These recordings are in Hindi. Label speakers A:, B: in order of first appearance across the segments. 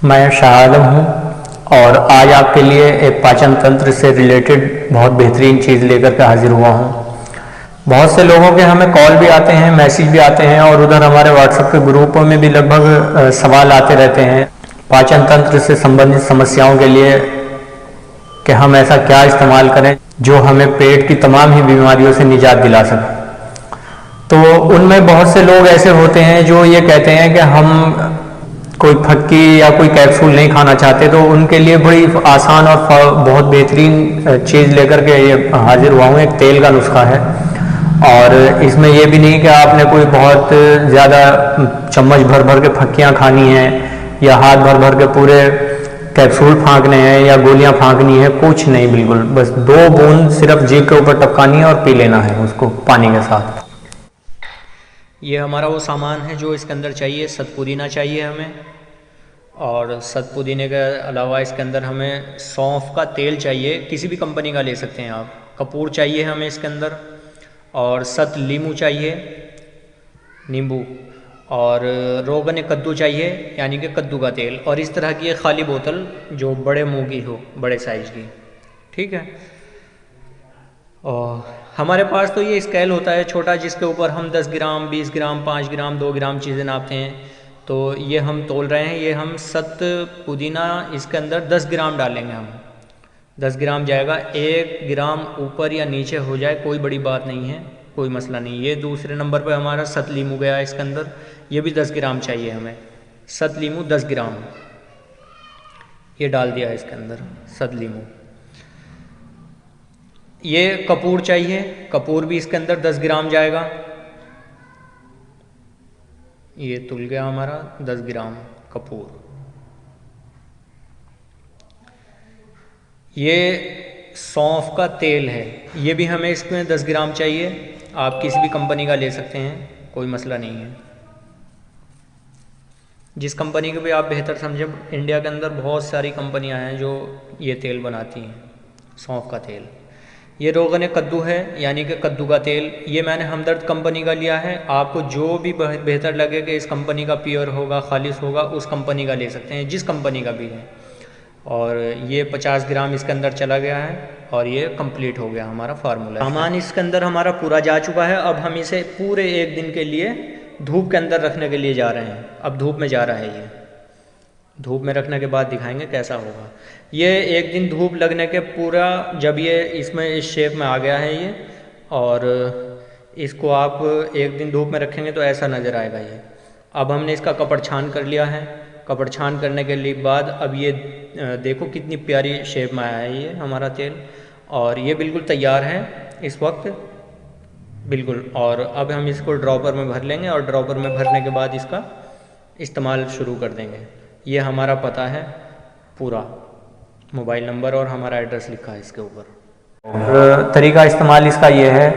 A: मैं शाह आलम हूँ और आज आपके लिए एक पाचन तंत्र से रिलेटेड बहुत बेहतरीन चीज़ लेकर के हाजिर हुआ हूँ। बहुत से लोगों के हमें कॉल भी आते हैं, मैसेज भी आते हैं और उधर हमारे व्हाट्सएप के ग्रुपों में भी लगभग सवाल आते रहते हैं पाचन तंत्र से संबंधित समस्याओं के लिए कि हम ऐसा क्या इस्तेमाल करें जो हमें पेट की तमाम ही बीमारियों से निजात दिला सके। तो उनमें बहुत से लोग ऐसे होते हैं जो ये कहते हैं कि हम कोई फटकी या कोई कैप्सूल नहीं खाना चाहते, तो उनके लिए बड़ी आसान और बहुत बेहतरीन चीज़ लेकर के ये हाजिर हुआ हूँ। एक तेल का नुस्खा है और इसमें यह भी नहीं कि आपने कोई बहुत ज़्यादा चम्मच भर भर के फटकियाँ खानी हैं या हाथ भर भर के पूरे कैप्सूल फाँकने हैं या गोलियाँ फाँकनी है, कुछ नहीं, बिल्कुल बस 2 बूंद सिर्फ जीभ के ऊपर टपकानी है और पी लेना है उसको पानी के साथ। ये हमारा वो सामान है जो इसके अंदर चाहिए। सतपुदीना चाहिए हमें और सतपुदीने के अलावा इसके अंदर हमें सौंफ का तेल चाहिए, किसी भी कंपनी का ले सकते हैं आप। कपूर चाहिए हमें इसके अंदर और सत लीमू चाहिए, नींबू, और रोगन कद्दू चाहिए यानी कि कद्दू का तेल, और इस तरह की एक खाली बोतल जो बड़े मुँह की हो, बड़े साइज़ की, ठीक है। और हमारे पास तो ये स्केल होता है छोटा जिसके ऊपर हम 10 ग्राम, 20 ग्राम, 5 ग्राम, 2 ग्राम चीज़ें नापते हैं। तो ये हम तोल रहे हैं। ये हम सत पुदीना इसके अंदर 10 ग्राम डालेंगे। हम 10 ग्राम जाएगा, 1 ग्राम ऊपर या नीचे हो जाए कोई बड़ी बात नहीं है, कोई मसला नहीं। ये दूसरे नंबर पर हमारा सत लीमू गया इसके अंदर, ये भी 10 ग्राम चाहिए हमें। सत लीमू 10 ग्राम ये डाल दिया है इसके अंदर, सत लीमू। ये कपूर चाहिए, कपूर भी इसके अंदर 10 ग्राम जाएगा। ये तुल गया हमारा 10 ग्राम कपूर। ये सौंफ का तेल है, ये भी हमें इसमें 10 ग्राम चाहिए। आप किसी भी कंपनी का ले सकते हैं, कोई मसला नहीं है। जिस कंपनी को भी आप बेहतर समझें, इंडिया के अंदर बहुत सारी कंपनियां हैं जो ये तेल बनाती हैं, सौंफ का तेल। ये रोगन कद्दू है यानी कि कद्दू का तेल, ये मैंने हमदर्द कंपनी का लिया है। आपको जो भी बेहतर लगे कि इस कंपनी का प्योर होगा, खालिस होगा, उस कंपनी का ले सकते हैं, जिस कंपनी का भी है। और ये 50 ग्राम इसके अंदर चला गया है और ये कंप्लीट हो गया हमारा फार्मूला। सामान इसके अंदर हमारा पूरा जा चुका है। अब हम इसे पूरे 1 दिन के लिए धूप के अंदर रखने के लिए जा रहे हैं। अब धूप में जा रहा है, ये धूप में रखने के बाद दिखाएंगे कैसा होगा। ये 1 दिन धूप लगने के पूरा, जब ये इसमें इस शेप में आ गया है ये, और इसको आप 1 दिन धूप में रखेंगे तो ऐसा नज़र आएगा ये। अब हमने इसका कपड़ छान कर लिया है। कपड़ छान करने के लिए बाद अब ये देखो कितनी प्यारी शेप में आया है ये हमारा तेल, और ये बिल्कुल तैयार है इस वक्त, बिल्कुल। और अब हम इसको ड्रॉपर में भर लेंगे और ड्रॉपर में भरने के बाद इसका इस्तेमाल शुरू कर देंगे। ये हमारा पता है, पूरा मोबाइल नंबर और हमारा एड्रेस लिखा है इसके ऊपर। तरीका इस्तेमाल इसका ये है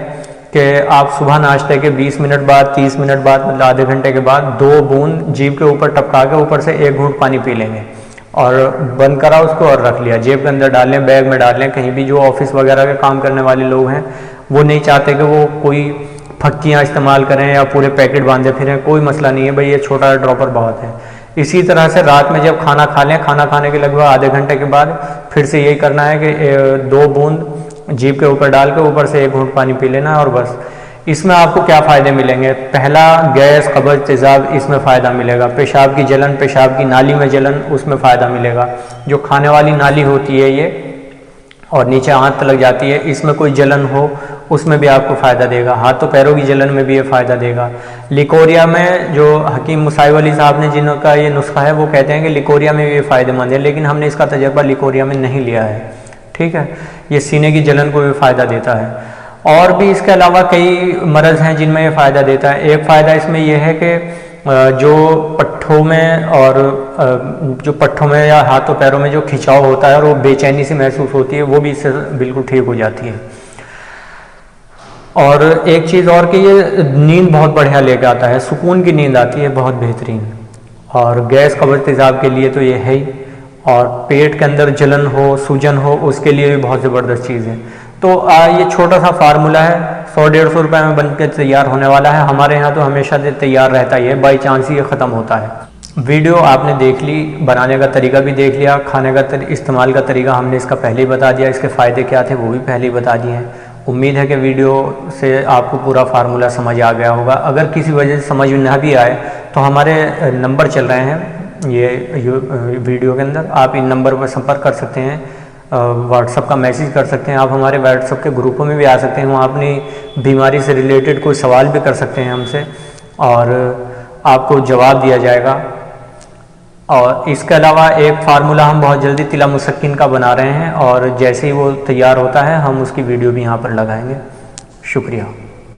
A: कि आप सुबह नाश्ते के 20 मिनट बाद, 30 मिनट बाद, मतलब आधे घंटे के बाद 2 बूंद जीभ के ऊपर टपका के ऊपर से 1 घूंट पानी पी लेंगे और बंद करा उसको और रख लिया। जेब के अंदर डाल लें, बैग में डाल लें। कहीं भी जो ऑफिस वगैरह के काम करने वाले लोग हैं वो नहीं चाहते कि वो कोई फक्कियाँ इस्तेमाल करें या पूरे पैकेट बांधे फिरें, कोई मसला नहीं है भाई, ये छोटा ड्रॉपर बहुत है। इसी तरह से रात में जब खाना खा लें, खाना खाने के लगभग आधे घंटे के बाद फिर से यही करना है कि 2 बूंद जीभ के ऊपर डाल के ऊपर से 1 घूंट पानी पी लेना है और बस। इसमें आपको क्या फ़ायदे मिलेंगे? पहला, गैस, कब्ज़, तेज़ाब, इसमें फ़ायदा मिलेगा। पेशाब की जलन, पेशाब की नाली में जलन, उसमें फ़ायदा मिलेगा। जो खाने वाली नाली होती है ये और नीचे आंत लग जाती है, इसमें कोई जलन हो उसमें भी आपको फ़ायदा देगा। हाथों पैरों की जलन में भी ये फ़ायदा देगा। लिकोरिया में जो हकीम मुसाइब अली साहब ने जिनका ये नुस्खा है वो कहते हैं कि लिकोरिया में भी ये फ़ायदेमंद है, लेकिन हमने इसका तजर्बा लिकोरिया में नहीं लिया है, ठीक है। ये सीने की जलन को भी फ़ायदा देता है। और भी इसके अलावा कई मरज़ हैं जिनमें ये फ़ायदा देता है। एक फ़ायदा इसमें यह है कि जो पट्ठों में और जो पट्ठों में या हाथों पैरों में जो खिंचाव होता है और वो बेचैनी सी महसूस होती है, वो भी इससे बिल्कुल ठीक हो जाती है। और एक चीज़ और कि ये नींद बहुत बढ़िया लेके आता है, सुकून की नींद आती है, बहुत बेहतरीन। और गैस, कब्ज़, तेज़ाब के लिए तो ये है ही, और पेट के अंदर जलन हो, सूजन हो, उसके लिए भी बहुत ज़बरदस्त चीज़ है। तो ये छोटा सा फार्मूला है, 100-150 रुपये में बनकर तैयार होने वाला है। हमारे यहाँ तो हमेशा से तैयार रहता ही है, बाई चांस ही ये ख़त्म होता है। वीडियो आपने देख ली, बनाने का तरीका भी देख लिया, खाने का इस्तेमाल का तरीका हमने इसका पहले ही बता दिया, इसके फ़ायदे क्या थे वो भी पहले ही बता दिए हैं। उम्मीद है कि वीडियो से आपको पूरा फार्मूला समझ आ गया होगा। अगर किसी वजह से समझ ना भी आए तो हमारे नंबर चल रहे हैं ये वीडियो के अंदर, आप इन नंबर पर संपर्क कर सकते हैं, व्हाट्सअप का मैसेज कर सकते हैं, आप हमारे व्हाट्सअप के ग्रुपों में भी आ सकते हैं, वहाँ अपनी बीमारी से रिलेटेड कोई सवाल भी कर सकते हैं हमसे और आपको जवाब दिया जाएगा। और इसके अलावा एक फार्मूला हम बहुत जल्दी तिला मुसक्किन का बना रहे हैं और जैसे ही वो तैयार होता है हम उसकी वीडियो भी यहाँ पर लगाएंगे। शुक्रिया।